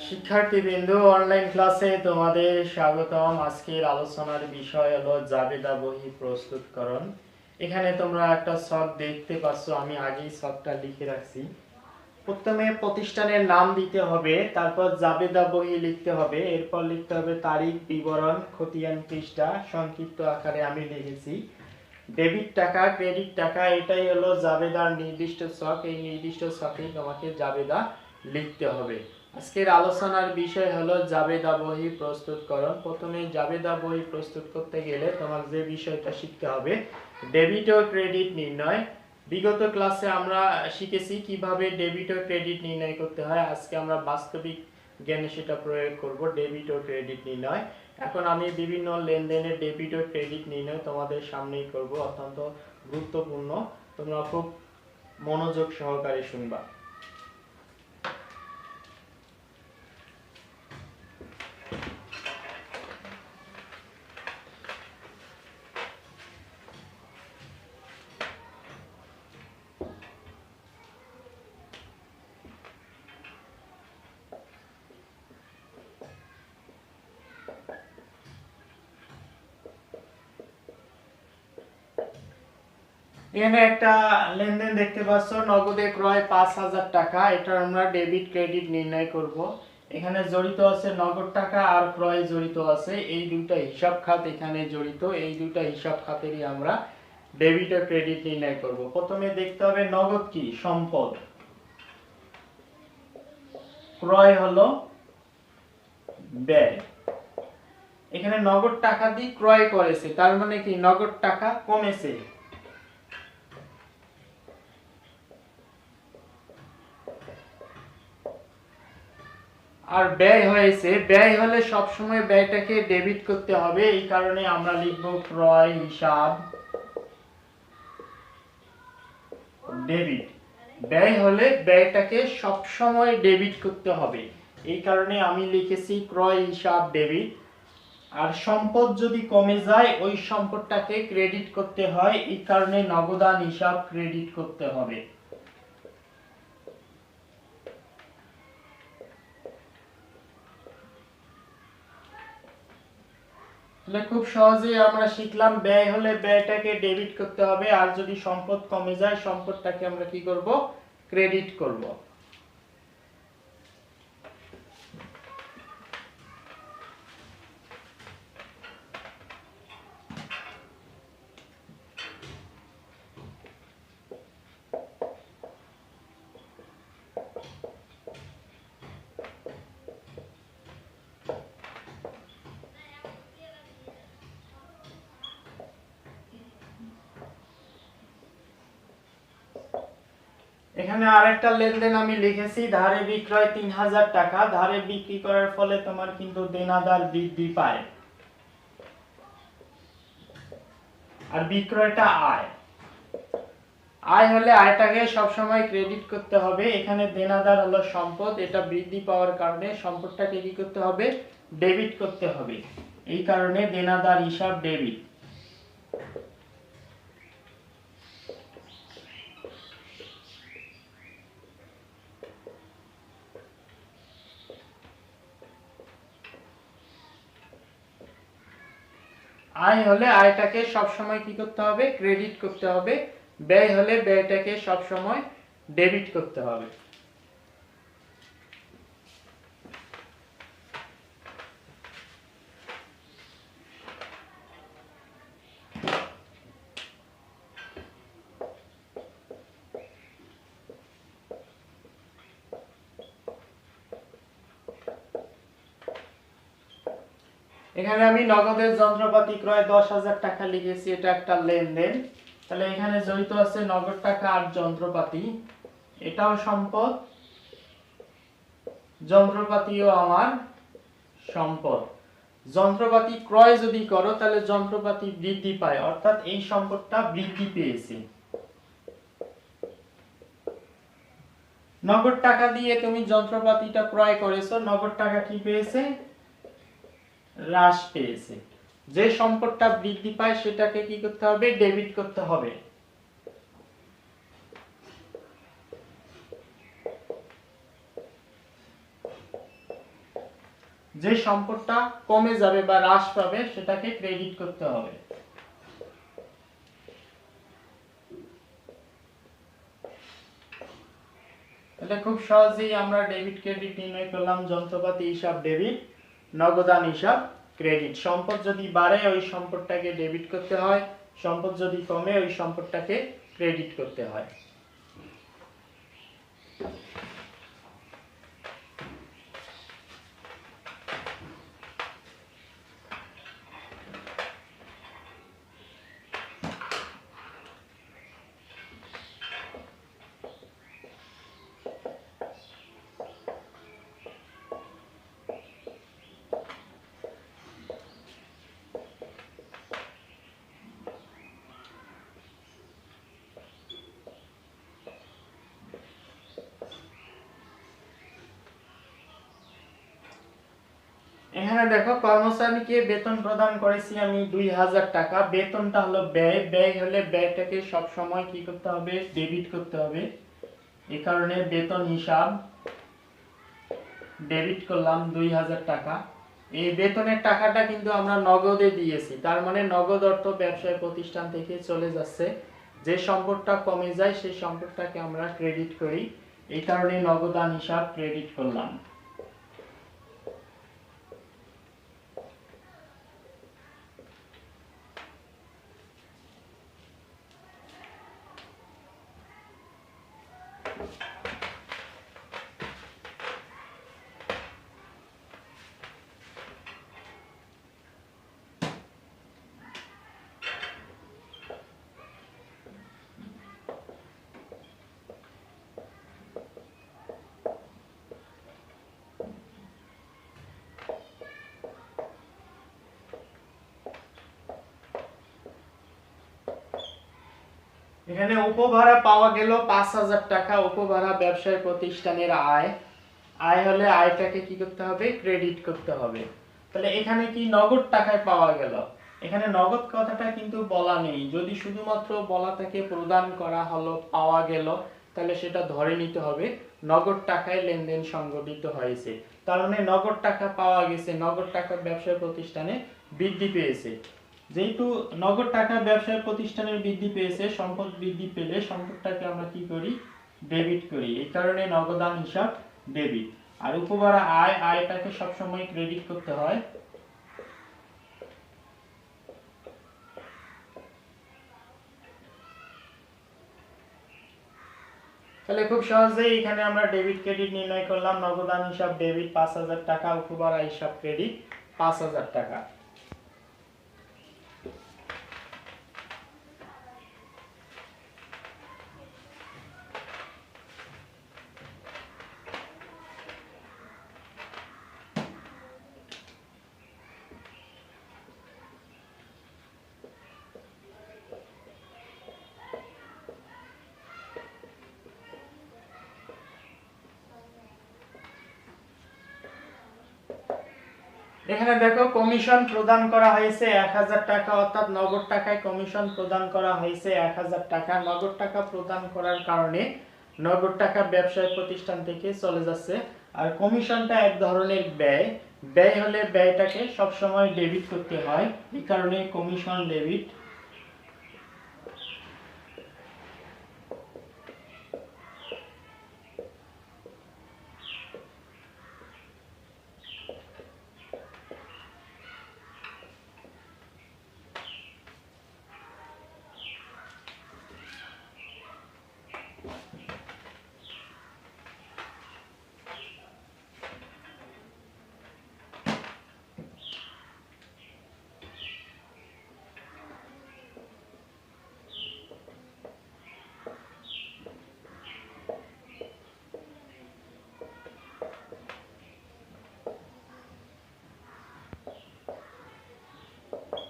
শিক্ষার্থীবৃন্দ, অনলাইন ক্লাসে তোমাদের স্বাগতম। আজকের আলোচনার বিষয় হলো জাবেদা বহি প্রস্তুতকরণ। এখানে তোমরা একটা ছক দেখতে পাচ্ছ, আমি আগেই ছকটা লিখে রাখছি। প্রথমে প্রতিষ্ঠানের নাম দিতে হবে, তারপর জাবেদা বহি লিখতে হবে, এরপর লিখতে হবে তারিখ, বিবরণ, খতিয়ান পৃষ্ঠা, সংক্ষিপ্ত আকারে আমি লিখেছি। ডেবিট টাকা, ক্রেডিট টাকা, এটাই হলো জাবেদার নির্দিষ্ট ছক। এই নির্দিষ্ট ছকেই তোমাকে জাবেদা লিখতে হবে। আজকের আলোচনার বিষয় হলো জাবেদা বহি প্রস্তুতকরণ। প্রথমে জাবেদা বহি প্রস্তুত করতে গেলে তোমার যে বিষয়টা শিখতে হবে, ডেবিট ও ক্রেডিট নির্ণয়। বিগত ক্লাসে আমরা শিখেছি কিভাবে ডেবিট ও ক্রেডিট নির্ণয় করতে হয়। আজকে আমরা বাস্তবিক জ্ঞানে সেটা প্রয়োগ করব, ডেবিট ও ক্রেডিট নির্ণয়। এখন আমি বিভিন্ন লেনদেনের ডেবিট ও ক্রেডিট নির্ণয় তোমাদের সামনেই করব। অত্যন্ত গুরুত্বপূর্ণ, তোমরা খুব মনোযোগ সহকারে শুনবা। এখানে একটা লেনদেন দেখতে পাচ্ছ, নগদে ক্রয় ৫,০০০ টাকা। এটা আমরা ডেবিট ক্রেডিট নির্ণয় করব। এখানে জড়িত আছে নগদ টাকা আর ক্রয় জড়িত আছে, এই দুটো হিসাব খাত এখানে জড়িত। এই দুটো হিসাব খাতেরই আমরা ডেবিট ও ক্রেডিট নির্ণয় করব। প্রথমে দেখতে হবে নগদ কি, সম্পদ। ক্রয় হলো ব্যয়। এখানে নগদ টাকা দিয়ে ক্রয় করেছে, তার মানে কি নগদ টাকা কমেছে। আর ব্যয় হয়েছে, ব্যয় হলে সবসময় ব্যয়টাকে ডেবিট করতে হবে। এই কারণে আমরা লিখব ক্রয় হিসাব ডেবিট। ব্যয় হলে ব্যয়টাকে সবসময় ডেবিট করতে হবে, এই কারণে আমি লিখেছি ক্রয় হিসাব ডেবিট। আর সম্পদ যদি কমে যায়, ওই সম্পদটাকে ক্রেডিট করতে হয়, এই কারণে নগদান হিসাব ক্রেডিট করতে হবে। খুব সহজেই আমরা শিখলাম, ব্যয় হলে ব্যয়টাকে ডেবিট করতে হবে, আর যদি সম্পদ কমে যায় সম্পদটাকে আমরা কি করব, ক্রেডিট করব। এখানে আরেকটা লেনদেন আমি লিখেছি, ধারে বিক্রয় ৩,০০০ টাকা। ধারে বিক্রি করার ফলে তোমার কিন্তু দেনাদার বৃদ্ধি পায়, আর বিক্রয়টা আয়। আয় হলে আয়টাকে সবসময় ক্রেডিট করতে হবে। এখানে দেনাদার হলো সম্পদ, এটা বৃদ্ধি পাওয়ার কারণে সম্পদটাকে কি করতে হবে, ডেবিট করতে হবে। এই কারণে দেনাদার হিসাব ডেবিট। আয় হলে আয়টাকে সবসময় কি করতে হবে, ক্রেডিট করতে হবে। ব্যয় হলে ব্যয়টাকে সবসময় ডেবিট করতে হবে। এখানে আমি নগদের যন্ত্রপাতি ক্রয় ১০,০০০ টাকা লিখেছি, এটা একটা লেনদেন। তাহলে এখানে জড়িত আছে নগদ টাকা আর যন্ত্রপাতি, এটাও সম্পদ, যন্ত্রপাতিও আমার সম্পদ। যন্ত্রপাতি ক্রয় যদি করো তাহলে যন্ত্রপাতি বৃদ্ধি পায়, অর্থাৎ এই সম্পদটা বৃদ্ধি পেয়েছে। নগদ টাকা দিয়ে তুমি যন্ত্রপাতিটা ক্রয় করেছো, নগদ টাকা কি পেয়েছে, হ্রাস পেয়েছে। যে সম্পদটা বৃদ্ধি পায় সেটাকে কি করতে হবে, ডেবিট করতে হবে। যে সম্পদটা কমে যাবে বা হ্রাস পাবে সেটাকে ক্রেডিট করতে হবে। তাহলে খুব সহজেই আমরা ডেবিট ক্রেডিট নির্ণয় করলাম। যন্ত্রপাতি হিসাব ডেবিট, নগদান হিসাব ক্রেডিট। সম্পদ যদি বাড়ে ওই সম্পদটাকে ডেবিট করতে হয়, সম্পদ যদি কমে ওই সম্পদটাকে ক্রেডিট করতে হয়। এখানে দেখো কর্মচারীকে বেতন প্রদান করেছি আমি 2000 টাকা। বেতনটা হলো ব্যয়, ব্যয় হলে ব্যয়টাকে সব সময় কি করতে হবে, ডেবিট করতে হবে। এই কারণে বেতন হিসাব ডেবিট করলাম 2000 টাকা। এই বেতনের টাকাটা কিন্তু আমরা নগদে দিয়েছি, তার মানে নগদ অর্থ ব্যবসায় প্রতিষ্ঠান থেকে চলে যাচ্ছে। যে সম্পদটা কমে যায় সেই সম্পদটাকে আমরা ক্রেডিট করি, এই কারণে নগদান হিসাব ক্রেডিট করলাম। এখানে উপভাড়া পাওয়া গেল 5000 টাকা। উপভাড়া ব্যবসায় প্রতিষ্ঠানের আয়। আয় হলে আয়টাকে কি করতে হবে, ক্রেডিট করতে হবে। তাহলে এখানে কি নগদ টাকায় পাওয়া গেল, এখানে নগদ কথাটা কিন্তু বলা নেই। যদি শুধুমাত্র বলা থাকে প্রদান করা হলো, পাওয়া গেল, তাহলে সেটা ধরে নিতে হবে নগদ টাকায় লেনদেন সংঘটিত হয়েছে। তার মানে নগদ টাকা পাওয়া গেছে, নগদ টাকা ব্যবসায় প্রতিষ্ঠানে বৃদ্ধি পেয়েছে। যেহেতু নগদ টাকা ব্যবসায় প্রতিষ্ঠানের বৃদ্ধি পেয়েছে, সম্পদ বৃদ্ধি পেলে সম্পদটাকে আমরা কি করি, ডেবিট করি। এই কারণে নগদান হিসাব ডেবিট। আর উপভাড়া আয়, আয়টাকে সবসময় ক্রেডিট করতে হয়। তাহলে খুব সহজেই এখানে আমরা ডেবিট ক্রেডিট নির্ণয় করলাম। নগদান হিসাব ডেবিট 5000 টাকা, উপভাড়া হিসাব ক্রেডিট 5000 টাকা। এখানে দেখো কমিশন প্রদান করা হয়েছে 1000 টাকা, অর্থাৎ নগদ টাকায় কমিশন প্রদান করা হয়েছে 1000 টাকা। নগদ টাকা প্রদান করার কারণে নগদ টাকা ব্যবসায় প্রতিষ্ঠান থেকে চলে যাচ্ছে। আর কমিশনটা এক ধরনের ব্যয়, ব্যয় হলে ব্যয়টাকে সবসময় ডেবিট করতে হয়, এই কারণে কমিশন ডেবিট।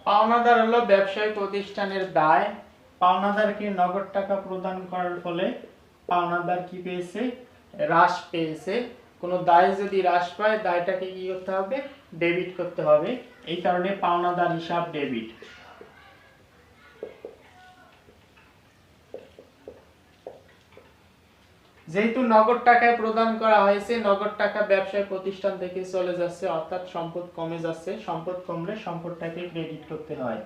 পাওনাদার হলো ব্যবসায়ী প্রতিষ্ঠানের দায়। পাওনাদারকে নগদ টাকা প্রদান করার ফলে পাওনাদার কি পেয়েছে, হ্রাস পেয়েছে। কোনো দায় যদি হ্রাস পায়, দায়টাকে কি করতে হবে, ডেবিট করতে হবে। এই কারণে পাওনাদার হিসাব ডেবিট। যেহেতু নগদ টাকায় প্রদান করা হয়েছে, নগদ টাকা ব্যবসায় প্রতিষ্ঠান থেকে চলে যাচ্ছে, অর্থাৎ সম্পদ কমে যাচ্ছে। সম্পদ কমলে সম্পদটাকে ক্রেডিট করতে হয়।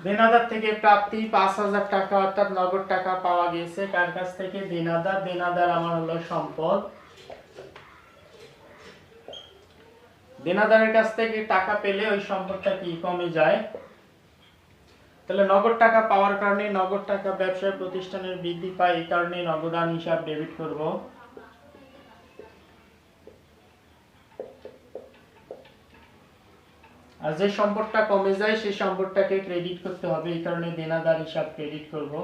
দেনাদার থেকে প্রাপ্তি 5,000 টাকা, অর্থাৎ নগদ টাকা পাওয়া গেছে। কার কাছ থেকে? দেনাদার। দেনাদার আমার হলো সম্পদ। দেনাদারের কাছ থেকে টাকা পেলে ওই সম্পদটা কি কমে যায়। তাহলে নগদ টাকা পাওয়ার কারণে নগদ টাকা ব্যবসায় প্রতিষ্ঠানের বৃদ্ধি পায়, এই কারণে নগদান হিসাব ডেবিট করব। আর যে সম্পদটা কমে যায় সেই সম্পদটাকে ক্রেডিট করতে হবে, এই কারণে দেনাদার হিসাব ক্রেডিট করব।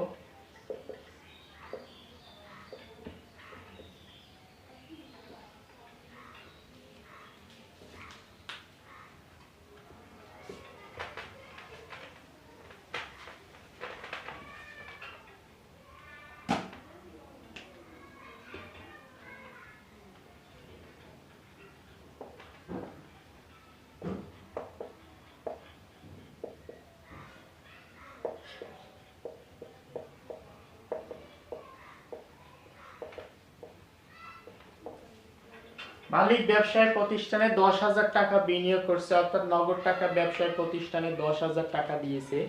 মালিক ব্যবসায় প্রতিষ্ঠানে 10,000 টাকা বিনিয়োগ করছে, অর্থাৎ নগদ টাকা ব্যবসায় প্রতিষ্ঠানে 10,000 টাকা দিয়েছে।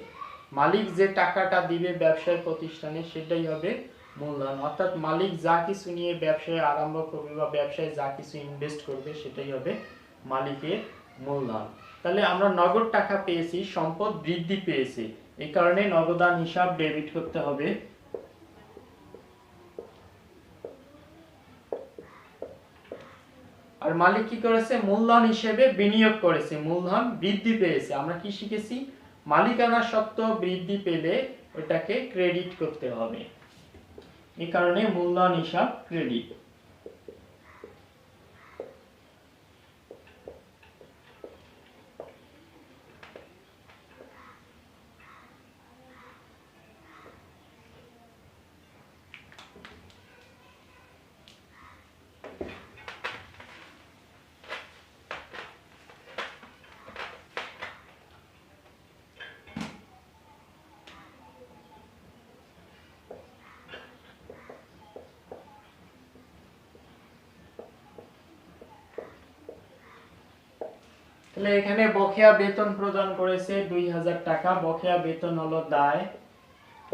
মালিক যে টাকাটা দিবে ব্যবসায় প্রতিষ্ঠানে সেটাই হবে মূলধন, অর্থাৎ মালিক যা কিছু নিয়ে ব্যবসায় আরম্ভ করবে বা ব্যবসায় যা কিছু ইনভেস্ট করবে সেটাই হবে মালিকের মূলধন। তাহলে আমরা নগদ টাকা পেয়েছি, সম্পদ বৃদ্ধি পেয়েছে, এই কারণে নগদান হিসাব ডেবিট করতে হবে। আর মালিক কি করেছে? মূলধন হিসেবে বিনিয়োগ করেছে, মূলধন বৃদ্ধি পেয়েছে। আমরা কি শিখেছি? মালিকানা সত্ত্ব বৃদ্ধি পেলে ওটাকে ক্রেডিট করতে হবে, এই কারণে মূলধন হিসাব ক্রেডিট। তাহলে এখানে বকেয়া বেতন প্রদান করেছে 2,000 টাকা। বকেয়া বেতন হলো দায়,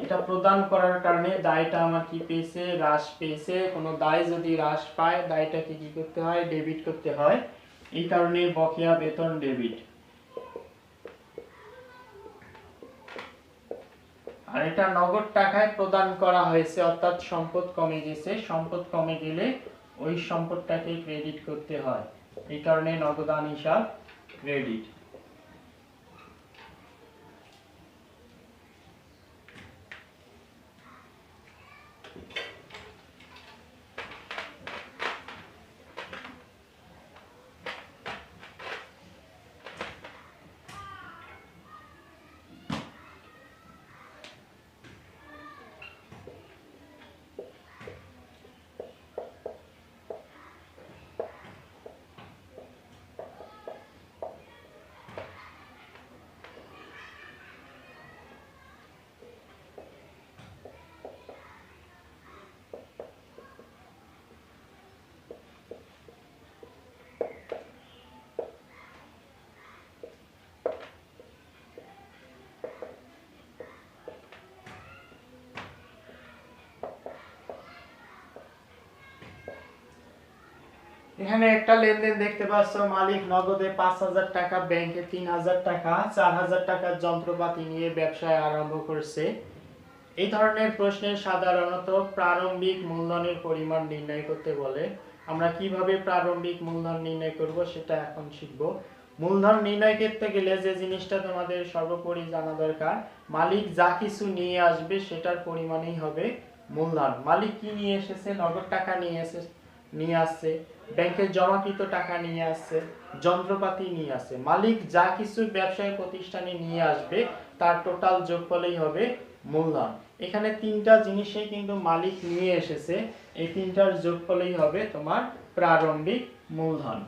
এটা প্রদান করার কারণে দায়টা আমার কি পেয়েছে? হ্রাস পেয়েছে। কোনো দায় যদি হ্রাস পায় দায়টাকে কি করতে হয়? ডেবিট করতে হয়, এই কারণে বকেয়া বেতন ডেবিট। আর এটা নগদ টাকায় প্রদান করা হয়েছে, অর্থাৎ সম্পদ কমে গেছে। সম্পদ কমে গেলে ওই সম্পদটাকে ক্রেডিট করতে হয়, এই কারণে নগদান হিসাব ক্রেডিট। এখানে একটা লেনদেন দেখতে পাচ্ছ, মালিক নগদে 5,000 টাকা, ব্যাংকে 3,000 টাকা, 4,000 টাকার যন্ত্রপাতি নিয়ে ব্যবসায় আরম্ভ করছে। এই ধরনের প্রশ্নে সাধারণত প্রারম্ভিক মূলধনের পরিমাণ নির্ণয় করতে বলে। আমরা কিভাবে প্রারম্ভিক মূলধন নির্ণয় করব সেটা এখন শিখব। মূলধন নির্ণয় করতে গেলে যে জিনিসটা তোমাদের সর্বোপরি জানা দরকার, মালিক যা কিছু নিয়ে আসবে সেটার পরিমাণই হবে মূলধন। মালিক কি নিয়ে এসেছে? নগদ টাকা নিয়ে আসছে, ব্যাংকে জমাকৃত টাকা নিয়ে আসছে, যন্ত্রপাতি নিয়ে আসছে। মালিক যা কিছু ব্যবসায়ী প্রতিষ্ঠানে নিয়ে আসবে তার টোটাল যোগফলই হবে মূলধন। এখানে তিনটা জিনিসই কিন্তু মালিক নিয়ে এসেছে, এই তিনটার যোগফলই হবে তোমার প্রারম্ভিক মূলধন।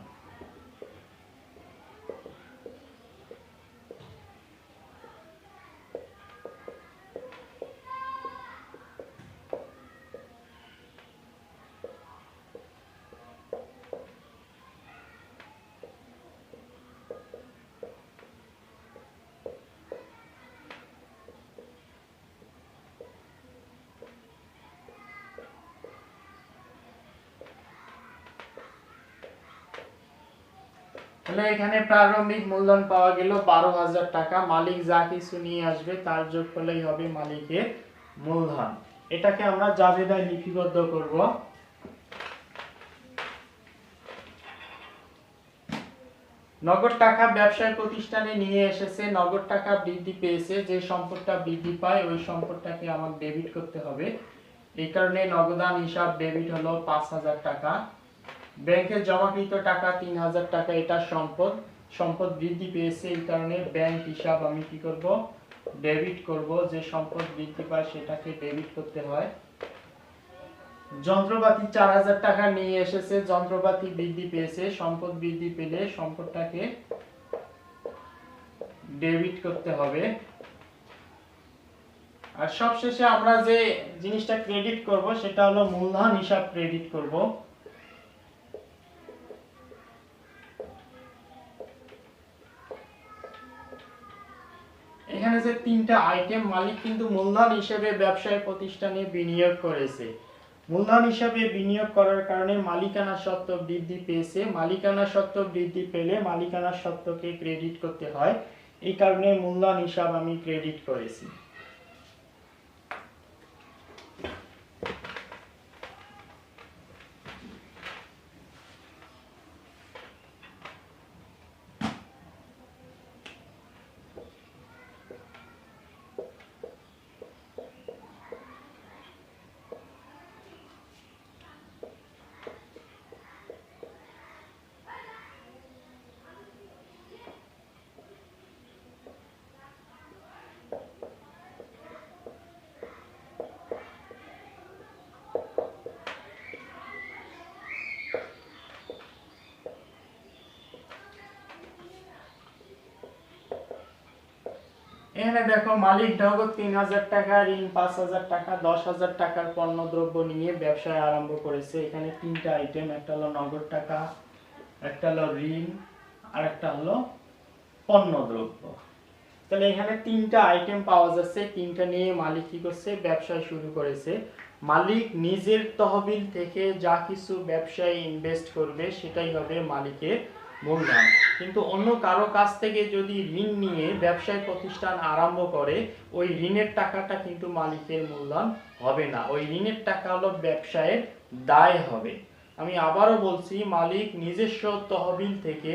তাহলে এখানে প্রারম্ভিক মূলধন পাওয়া গেল 12,000 টাকা। মালিক যা কিছু নিয়ে আসবে তার যোগফলই হবে মালিকের মূলধন। এটাকে আমরা জাবেদায় লিপিবদ্ধ করব। নগদ টাকা ব্যবসায় প্রতিষ্ঠানে নিয়ে এসেছে, নগদ টাকা বৃদ্ধি পেয়েছে, যে সম্পদটা বৃদ্ধি পায় ওই সম্পদটাকে আমার ডেবিট করতে হবে। এই কারণে নগদান হিসাব ডেবিট হলো 5,000 টাকা। ব্যাংকে জমাকৃত টাকা 3,000 টাকা, এটা সম্পদ বৃদ্ধি পেয়েছে, এই কারণে ব্যাংক হিসাব আমি কি করব? ডেবিট করব। যে সম্পদ বৃদ্ধি পায় সেটাকে ডেবিট করতে হয়। যন্ত্রপাতি 4,000 টাকা নিয়ে এসেছে, যন্ত্রপাতি বৃদ্ধি পেয়েছে, সম্পদ বৃদ্ধি পেলে সম্পদটাকে ডেবিট করতে হবে। আর সবশেষে আমরা যে জিনিসটা ক্রেডিট করব সেটা হলো মূলধন হিসাব ক্রেডিট করব। এখানে যে তিনটা আইটেম, মালিক কিন্তু মূলধন হিসেবে ব্যবসায় প্রতিষ্ঠানে বিনিয়োগ করেছে। মূলধন হিসাবে বিনিয়োগ করার কারণে মালিকানা সত্ত্ব বৃদ্ধি পেয়েছে। মালিকানা সত্ত্ব বৃদ্ধি পেলে মালিকানা সত্ত্বকে ক্রেডিট করতে হয়, এই কারণে মূলধন হিসাব আমি ক্রেডিট করেছি। এখানে দেখো, মালিক নগদ 3,000 টাকা, ঋণ 5,000 টাকা, 10,000 টাকার পণ্য দ্রব্য নিয়ে ব্যবসায় আরম্ভ করেছে। এখানে তিনটা আইটেম, একটা হলো নগদ টাকা, একটা হলো ঋণ, আর একটা হলো পণ্য দ্রব্য। তাহলে এখানে তিনটা আইটেম পাওয়া যাচ্ছে, তিনটা নিয়ে মালিক কি করছে? ব্যবসা শুরু করেছে। মালিক নিজের তহবিল থেকে যা কিছু ব্যবসায় ইনভেস্ট করবে সেটাই হবে মালিকের মূলধন। কিন্তু অন্য কারো কাছ থেকে যদি ঋণ নিয়ে ব্যবসায় প্রতিষ্ঠান আরম্ভ করে, ওই ঋণের টাকাটা কিন্তু মালিকের মূলধন হবে না, ওই ঋণের টাকা হলো ব্যবসায়ের দায় হবে। আমি আবারও বলছি, মালিক নিজস্ব তহবিল থেকে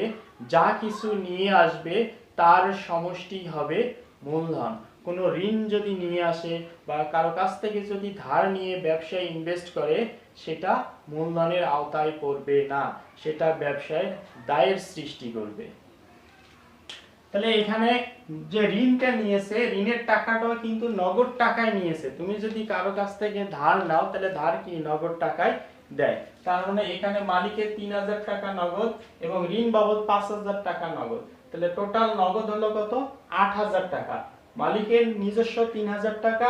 যা কিছু নিয়ে আসবে তার সমষ্টি হবে মূলধন। কোনো ঋণ যদি নিয়ে আসে বা কারো কাছ থেকে যদি ধার নিয়ে ব্যবসায় ইনভেস্ট করে, সেটা মূলধনের আওতায় পড়বে না, সেটা ব্যবসায় দায়ের সৃষ্টি করবে। তাহলে এখানে যে ঋণটা নিয়েছে, ঋণের টাকাটাও কিন্তু নগদ টাকায় নিয়েছে। তুমি যদি কারো কাছ থেকে ধার নাও তাহলে ধার কি নগদ টাকায় দেয়। তার মানে এখানে মালিকের 3,000 টাকা নগদ এবং ঋণ বাবদ 5,000 টাকা নগদ। তাহলে টোটাল নগদ হলো কত? 8,000 টাকা। মালিকের নিজস্ব 3,000 টাকা,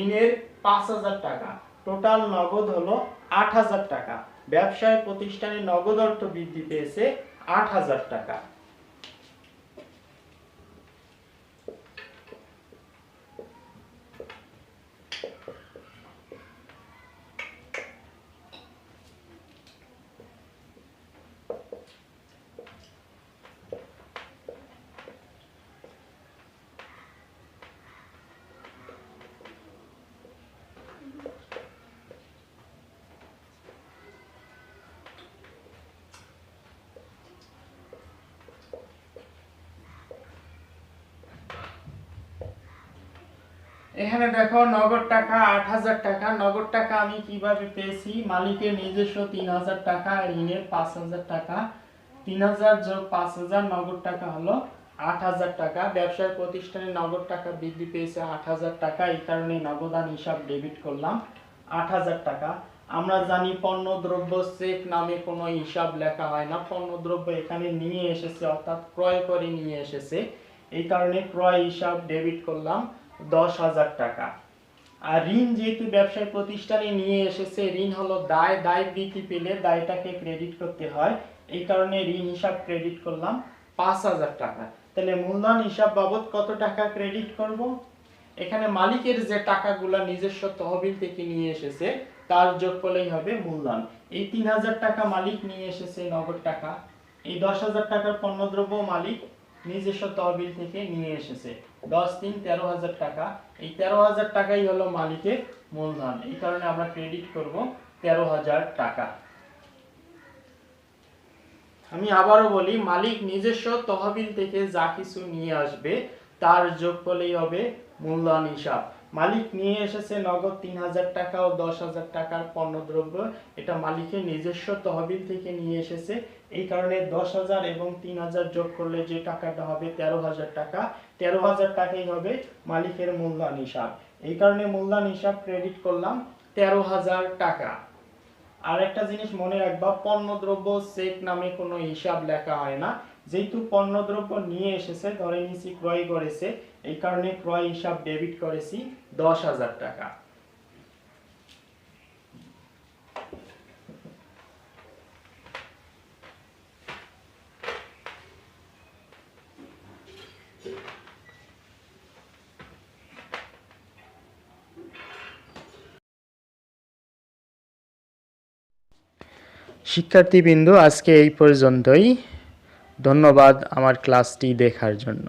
ঋণের 5,000 টাকা, টোটাল নগদ হলো 8,000 টাকা। ব্যবসায় প্রতিষ্ঠানে নগদ অর্থ বৃদ্ধি পেয়েছে 8,000 টাকা। এখানে দেখো নগদ টাকা 8,000 টাকা। নগদ টাকা আমি কিভাবে পেয়েছি? মালিকের নিজস্ব 3,000 টাকা, ঋণের 5,000 টাকা, 3,000 যোগ 5,000 নগদ টাকা হলো 8,000 টাকা। ব্যবসায় প্রতিষ্ঠানে নগদ টাকা বৃদ্ধি পেয়েছে 8,000 টাকা, এই কারণে নগদান হিসাব ডেবিট করলাম 8,000 টাকা। আমরা জানি পণ্য দ্রব্য চেক নামে কোনো হিসাব লেখা হয় না, পণ্য দ্রব্য এখানে নিয়ে এসেছে অর্থাৎ ক্রয় করে নিয়ে এসেছে, এই কারণে ক্রয় হিসাব ডেবিট করলাম 10,000 টাকা। আর ঋণ যেহেতু ব্যবসায় প্রতিষ্ঠানে নিয়ে এসেছে, ঋণ হলো দায়, দায় বৃদ্ধি পেলে দায়টাকে ক্রেডিট করতে হয়, এই কারণে ঋণ হিসাব ক্রেডিট করলাম 5,000 টাকা। তাহলে মূলধন হিসাব বাবদ কত টাকা ক্রেডিট করব? এখানে মালিকের যে টাকাগুলো নিজস্ব তহবিল থেকে নিয়ে এসেছে তার যোগফলেই হবে মূলধন। এই 3,000 টাকা মালিক নিয়ে এসেছে নগদ টাকা, এই 10,000 টাকার পণ্যদ্রব্য মালিক নিজস্ব তহবিল থেকে নিয়ে এসেছে, 10 3 13,000 টাকা। এই 13,000 টাকাই হলো মালিকের মূলধন, এই কারণে আমরা ক্রেডিট করব 13,000 টাকা। আমি আবারও বলি, মালিক নিজস্ব তহবিল থেকে যা কিছু নিয়ে আসবে তার যোগফলই হবে মূলধন হিসাব। মালিক নিয়ে এসেছে নগদ 3,000 টাকা ও 10,000 টাকার পণ্যদ্রব্য, এটা মালিকের নিজস্ব তহবিল থেকে নিয়ে এসেছে, এই কারণে 10,000 এবং 3,000 যোগ করলে যে টাকাটা হবে 13,000 টাকা। 13,000 টাকাই হবে মালিকের মূলধন হিসাব, এই কারণে মূলধন হিসাব ক্রেডিট করলাম 13,000 টাকা। আর একটা জিনিস মনে রাখবা, পণ্যদ্রব্য চেক নামে কোনো হিসাব লেখা হয় না, যেহেতু পণ্যদ্রব্য নিয়ে এসেছে, ধরে নিয়েছি ক্রয় করেছে, এই কারণে ক্রয় হিসাব ডেবিট করেছি 10,000 টাকা। শিক্ষার্থীবৃন্দ, আজকে এই পর্যন্তই। ধন্যবাদ আমার ক্লাসটি দেখার জন্য।